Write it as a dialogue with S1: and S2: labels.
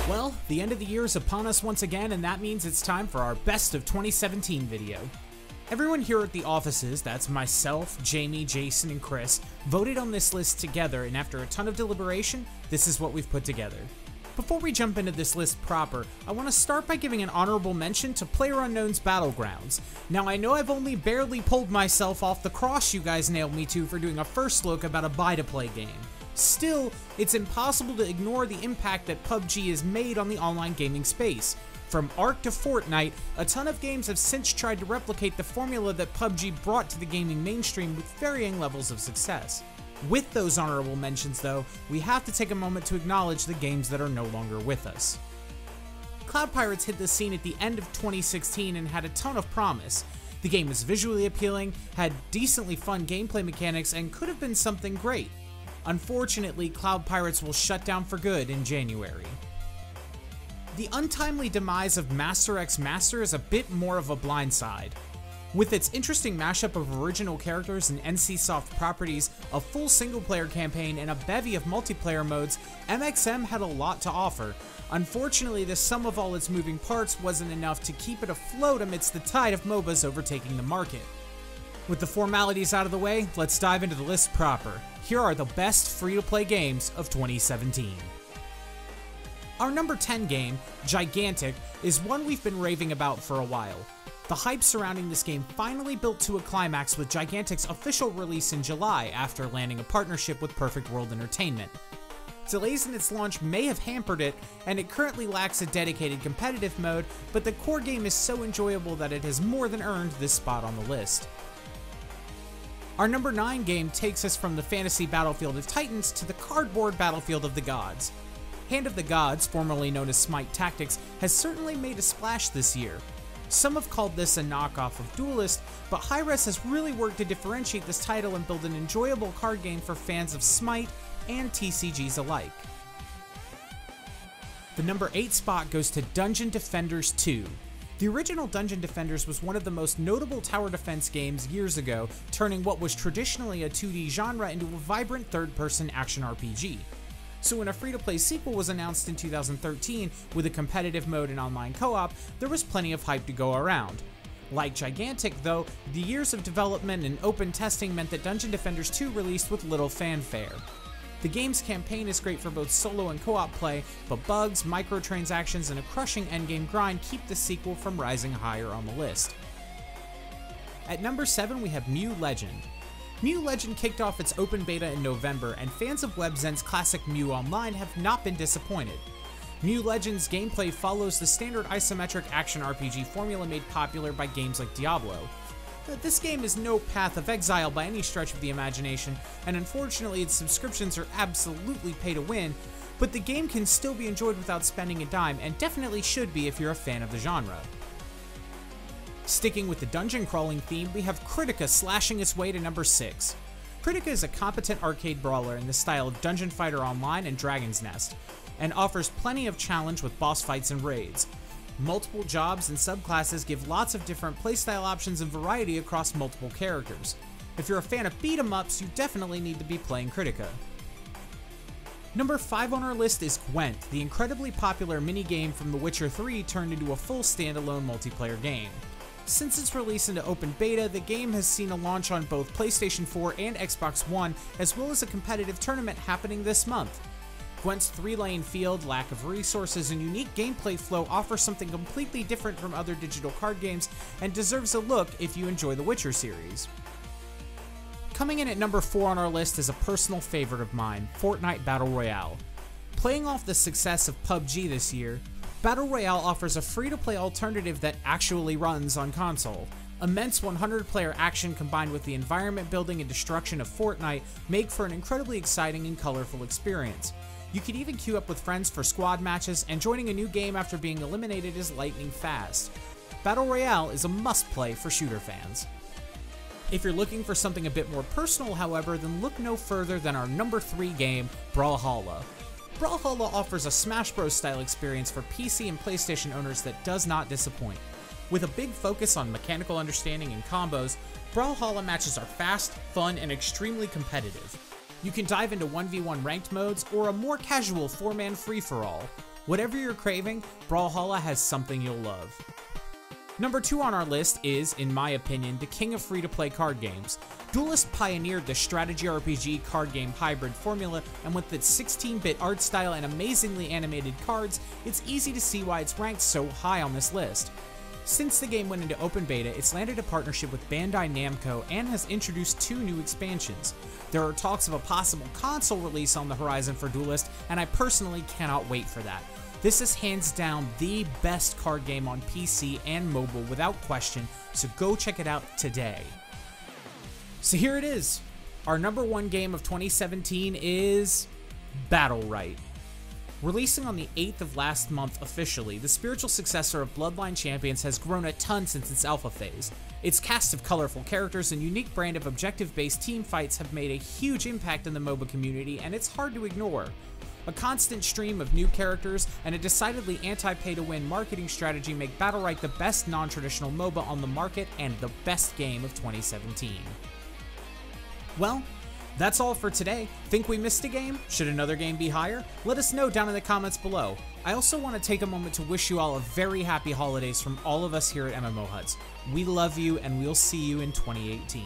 S1: Well, the end of the year is upon us once again, and that means it's time for our Best of 2017 video. Everyone here at the offices, that's myself, Jamie, Jason, and Chris, voted on this list together, and after a ton of deliberation, this is what we've put together. Before we jump into this list proper, I want to start by giving an honorable mention to PlayerUnknown's Battlegrounds. Now, I know I've only barely pulled myself off the cross you guys nailed me to for doing a first look about a buy-to-play game. Still, it's impossible to ignore the impact that PUBG has made on the online gaming space. From Ark to Fortnite, a ton of games have since tried to replicate the formula that PUBG brought to the gaming mainstream with varying levels of success. With those honorable mentions though, we have to take a moment to acknowledge the games that are no longer with us. Cloud Pirates hit the scene at the end of 2016 and had a ton of promise. The game was visually appealing, had decently fun gameplay mechanics, and could have been something great. Unfortunately, Cloud Pirates will shut down for good in January. The untimely demise of Master x Master is a bit more of a blindside. With its interesting mashup of original characters and NCSoft properties, a full single-player campaign, and a bevy of multiplayer modes, MXM had a lot to offer. Unfortunately, the sum of all its moving parts wasn't enough to keep it afloat amidst the tide of MOBAs overtaking the market. With the formalities out of the way, let's dive into the list proper. Here are the best free-to-play games of 2017. Our number 10 game, Gigantic, is one we've been raving about for a while. The hype surrounding this game finally built to a climax with Gigantic's official release in July after landing a partnership with Perfect World Entertainment. Delays in its launch may have hampered it, and it currently lacks a dedicated competitive mode, but the core game is so enjoyable that it has more than earned this spot on the list. Our number 9 game takes us from the fantasy battlefield of Titans to the cardboard battlefield of the gods. Hand of the Gods, formerly known as Smite Tactics, has certainly made a splash this year. Some have called this a knockoff of Duelist, but Hi-Res has really worked to differentiate this title and build an enjoyable card game for fans of Smite and TCGs alike. The number 8 spot goes to Dungeon Defenders 2. The original Dungeon Defenders was one of the most notable tower defense games years ago, turning what was traditionally a 2D genre into a vibrant third-person action RPG. So when a free-to-play sequel was announced in 2013 with a competitive mode and online co-op, there was plenty of hype to go around. Like Gigantic though, the years of development and open testing meant that Dungeon Defenders 2 released with little fanfare. The game's campaign is great for both solo and co-op play, but bugs, microtransactions, and a crushing endgame grind keep the sequel from rising higher on the list. At number 7 we have Mew Legend. Mew Legend kicked off its open beta in November, and fans of WebZen's classic Mew Online have not been disappointed. Mew Legend's gameplay follows the standard isometric action RPG formula made popular by games like Diablo. This game is no Path of Exile by any stretch of the imagination, and unfortunately its subscriptions are absolutely pay to win, but the game can still be enjoyed without spending a dime, and definitely should be if you're a fan of the genre. Sticking with the dungeon crawling theme, we have Kritika slashing its way to number 6. Kritika is a competent arcade brawler in the style of Dungeon Fighter Online and Dragon's Nest, and offers plenty of challenge with boss fights and raids. Multiple jobs and subclasses give lots of different playstyle options and variety across multiple characters. If you're a fan of beat-em-ups, you definitely need to be playing Kritika. Number 5 on our list is Gwent, the incredibly popular minigame from The Witcher 3 turned into a full standalone multiplayer game. Since its release into open beta, the game has seen a launch on both PlayStation 4 and Xbox One, as well as a competitive tournament happening this month. Gwent's 3-lane field, lack of resources, and unique gameplay flow offer something completely different from other digital card games, and deserves a look if you enjoy the Witcher series. Coming in at number 4 on our list is a personal favorite of mine, Fortnite Battle Royale. Playing off the success of PUBG this year, Battle Royale offers a free-to-play alternative that actually runs on console. Immense 100-player action combined with the environment building and destruction of Fortnite make for an incredibly exciting and colorful experience. You can even queue up with friends for squad matches, and joining a new game after being eliminated is lightning fast. Battle Royale is a must-play for shooter fans. If you're looking for something a bit more personal, however, then look no further than our number 3 game, Brawlhalla. Brawlhalla offers a Smash Bros. Style experience for PC and PlayStation owners that does not disappoint. With a big focus on mechanical understanding and combos, Brawlhalla matches are fast, fun, and extremely competitive. You can dive into 1v1 ranked modes or a more casual 4-man free-for-all. Whatever you're craving, Brawlhalla has something you'll love. Number 2 on our list is, in my opinion, the king of free-to-play card games. Duelist pioneered the strategy RPG card game hybrid formula, and with its 16-bit art style and amazingly animated cards, it's easy to see why it's ranked so high on this list. Since the game went into open beta, it's landed a partnership with Bandai Namco and has introduced 2 new expansions. There are talks of a possible console release on the horizon for Duelist, and I personally cannot wait for that. This is hands down the best card game on PC and mobile without question, so go check it out today. So here it is. Our number 1 game of 2017 is Battlerite. Releasing on the 8th of last month officially, the spiritual successor of Bloodline Champions has grown a ton since its alpha phase. Its cast of colorful characters and unique brand of objective-based team fights have made a huge impact in the MOBA community, and it's hard to ignore. A constant stream of new characters and a decidedly anti-pay-to-win marketing strategy make Battlerite the best non-traditional MOBA on the market and the best game of 2017. Well, that's all for today. Think we missed a game? Should another game be higher? Let us know down in the comments below. I also want to take a moment to wish you all a very happy holidays from all of us here at MMOHuts. We love you, and we'll see you in 2018.